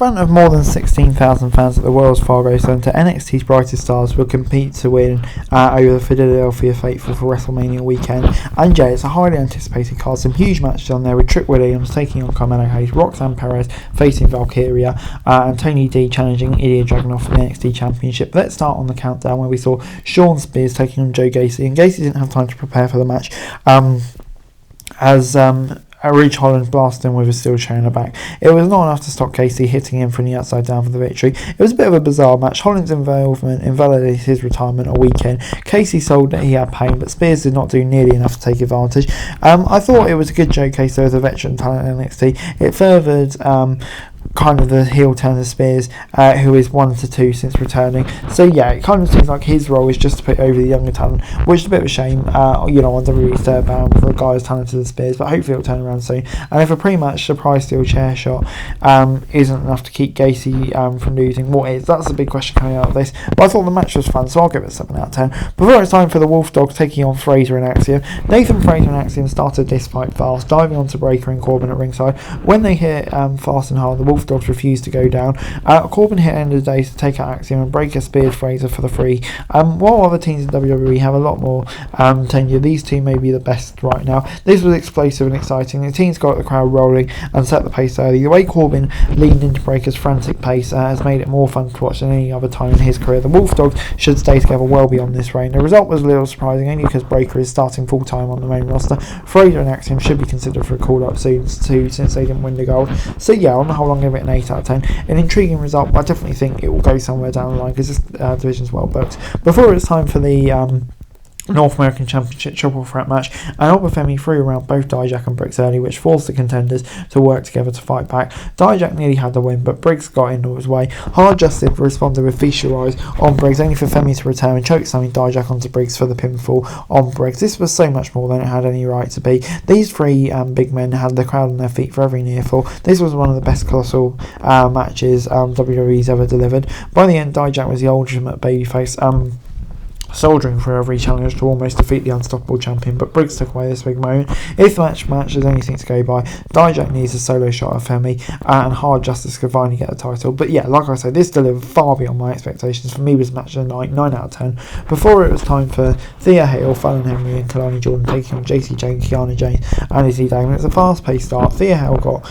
front of more than 16,000 fans at the Wells Fargo Centre, NXT's brightest stars will compete to win over the Philadelphia faithful for WrestleMania weekend. And yeah, it's a highly anticipated card, some huge matches on there with Trick Williams taking on Carmelo Hayes, Roxanne Perez facing Valkyria, and Tony D challenging Ilya Dragunov for the NXT Championship. Let's start on the countdown where we saw Sean Spears taking on Joe Gacy, and Gacy didn't have time to prepare for the match as Ridge Holland blasted him with a steel chair in the back. It was not enough to stop Casey hitting him from the outside down for the victory. It was a bit of a bizarre match. Holland's involvement invalidated his retirement a weekend. Casey sold that he had pain, but Spears did not do nearly enough to take advantage. I thought it was a good showcase as a veteran talent in NXT. It furthered kind of the heel turn of Spears, who is 1-2 since returning. So yeah, it kind of seems like his role is just to put over the younger talent, which is a bit of a shame, on WWE's third bound for a guy as talented as Spears, but hopefully it'll turn around soon. And if a pre-match surprise steel chair shot isn't enough to keep Gacy from losing, what is? That's a big question coming out of this. But I thought the match was fun, so I'll give it a 7 out of 10. Before it's time for the Wolf Dogs taking on Fraser and Axiom, Nathan Fraser and Axiom started this fight fast, diving onto Breakker and Corbin at ringside. When they hit fast and hard, the Wolf Dogs refused to go down. Corbin hit end of the day to take out Axiom, and Breakker speared Fraser for the free. While other teams in WWE have a lot more tenure, these two may be the best right now. This was explosive and exciting. The teams got the crowd rolling and set the pace early. The way Corbin leaned into Breakker's frantic pace has made it more fun to watch than any other time in his career. The Wolf Dogs should stay together well beyond this reign. The result was a little surprising, only because Breakker is starting full time on the main roster. Fraser and Axiom should be considered for a call up soon too, since they didn't win the gold. So yeah, on the whole, I'm going to give it an 8 out of 10. An intriguing result, but I definitely think it will go somewhere down the line because this division's well booked. Before it's time for the North American Championship triple threat match, and Obafemi threw around both Dijak and Briggs early, which forced the contenders to work together to fight back. Dijak nearly had the win, but Briggs got in his way. Hard Justice responded with Fisher Eyes on Briggs, only for Femi to return and choke slamming Dijak onto Briggs for the pinfall on Briggs. This was so much more than it had any right to be. These three big men had the crowd on their feet for every near fall. This was one of the best colossal matches WWE's ever delivered. By the end, Dijak was the ultimate babyface, soldiering for every challenge to almost defeat the unstoppable champion, but Briggs took away this big moment. If the match is anything to go by, Dijak needs a solo shot of Femi, and Hard Justice could finally get the title. But yeah, like I said, this delivered far beyond my expectations. For me, was match of the night, 9 out of 10. Before it was time for Thea Hale, Fallon Henry and Kalani Jordan taking on JC Jane, Kiana James and Izzy Dame. It's a fast-paced start. Thea Hale got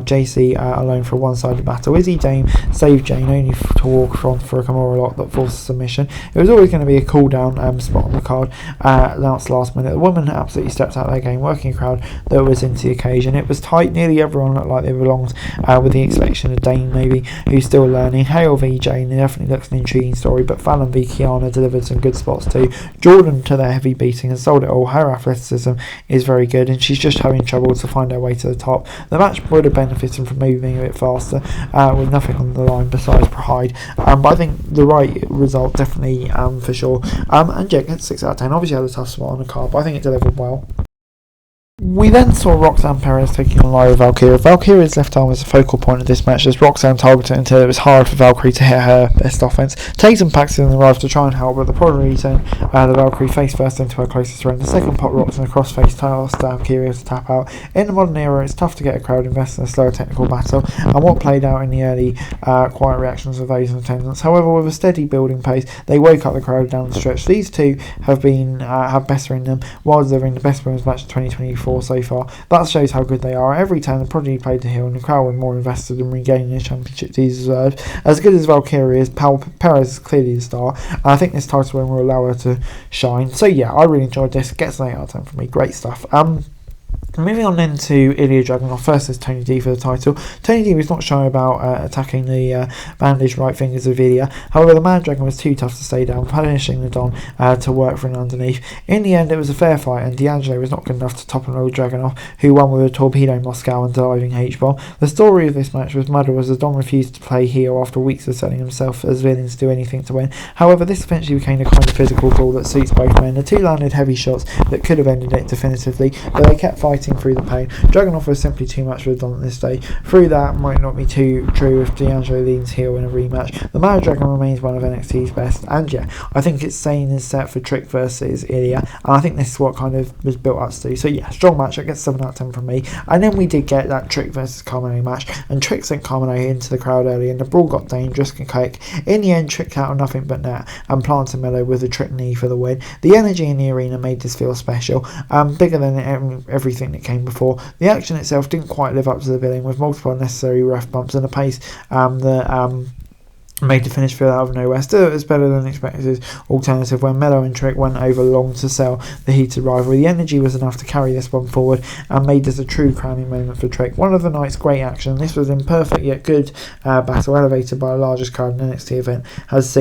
JC alone for a one-sided battle. Izzy Dame saved Jane only to walk from for a Kimura lock that forced submission. It was always going to be a cool down spot on the card, announced last minute. The women absolutely stepped out of their game, working a crowd that was into the occasion. It was tight, nearly everyone looked like they belonged, with the exception of Dane maybe, who's still learning. Hale v Jane, it definitely looks an intriguing story, but Fallon v Kiana delivered some good spots too. Jordan to their heavy beating and sold it all. Her athleticism is very good, and she's just having trouble to find her way to the top. The match would have benefited from moving a bit faster, with nothing on the line besides pride, but I think the right result definitely, for sure. And Jake had 6 out of 10. Obviously had a tough spot on the card, but I think it delivered well. We then saw Roxanne Perez taking on Lyra Valkyria. Valkyria's left arm was the focal point of this match as Roxanne targeted until it was hard for Valkyrie to hit her best offense. Tatum Paxton arrived to try and help, but the probably sent the Valkyrie face first into her closest friend. The second pot Roxanne crossface tasked Valkyria to tap out. In the modern era, it's tough to get a crowd invested in a slower technical battle, and what played out in the early quiet reactions of those in attendance. However, with a steady building pace, they woke up the crowd down the stretch. These two have better in them while delivering the best women's match of 2024 so far. That shows how good they are. Every turn the Prodigy played the heel and the crowd were more invested in regaining the championship they deserved. As good as Valkyria is, Perez is clearly the star, and I think this title win will allow her to shine. So yeah, I really enjoyed this. Gets an 8 out of 10 from me. Great stuff. Moving on then to Ilya Dragunov. First is Tony D for the title. Tony D was not shy about attacking the bandaged right fingers of Ilya. However, the Mad Dragon was too tough to stay down, punishing the Don to work for him underneath. In the end, it was a fair fight, and D'Angelo was not good enough to top and roll Dragunov, who won with a torpedo Moscow and diving H-bomb. The story of this match was mudder as the Don refused to play heel after weeks of selling himself as villains to do anything to win. However, this eventually became the kind of physical brawl that suits both men. The two landed heavy shots that could have ended it definitively, but they kept fighting getting through the pain. Dragunov was simply too much for the Don at this stage. Through that might not be too true if D'Angelo leans heel in a rematch. The Mad Dragon remains one of NXT's best, and yeah, I think it's staying is set for Trick versus Ilya, and I think this is what kind of was built up to. So yeah, strong match. I get 7 out of 10 from me. And then we did get that Trick versus Carmelo match, and Trick sent Carmelo into the crowd early, and the brawl got dangerous and quick. In the end, Trick out of nothing but net and planted Melo with a Trick knee for the win. The energy in the arena made this feel special, bigger than everything that came before. The action itself didn't quite live up to the billing, with multiple unnecessary ref bumps and a pace that made the finish feel out of nowhere. Still, it was better than expected alternative when Melo and Trick went over long to sell the heated rivalry. The energy was enough to carry this one forward and made this a true crowning moment for Trick. One of the night's great action. This was imperfect yet good battle, elevated by the largest crowd an NXT event has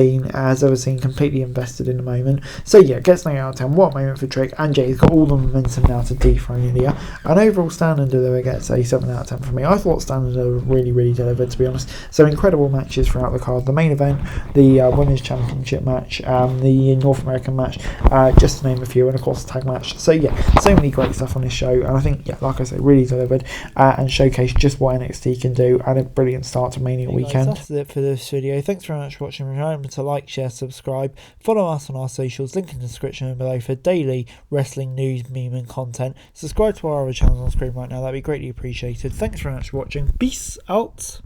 ever seen, completely invested in the moment. So yeah, gets 9 out of 10. What a moment for Trick, and Jay's got all the momentum now to dethrone Ilya. And overall, Stand and Deliver gets a 7 out of 10 from me. I thought Stand and Deliver really delivered, to be honest. So incredible matches throughout the card. The main event, the Women's Championship match, the North American match, just to name a few, and of course the tag match. So yeah, so many great stuff on this show, and I think, yeah, like I say, really delivered and showcased just what NXT can do, and a brilliant start to Mania weekend. Guys, that's it for this video. Thanks very much for watching. Remember to like, share, subscribe, follow us on our socials, link in the description below for daily wrestling news, meme and content. Subscribe to our other channels on screen right now, that'd be greatly appreciated. Thanks very much for watching. Peace out.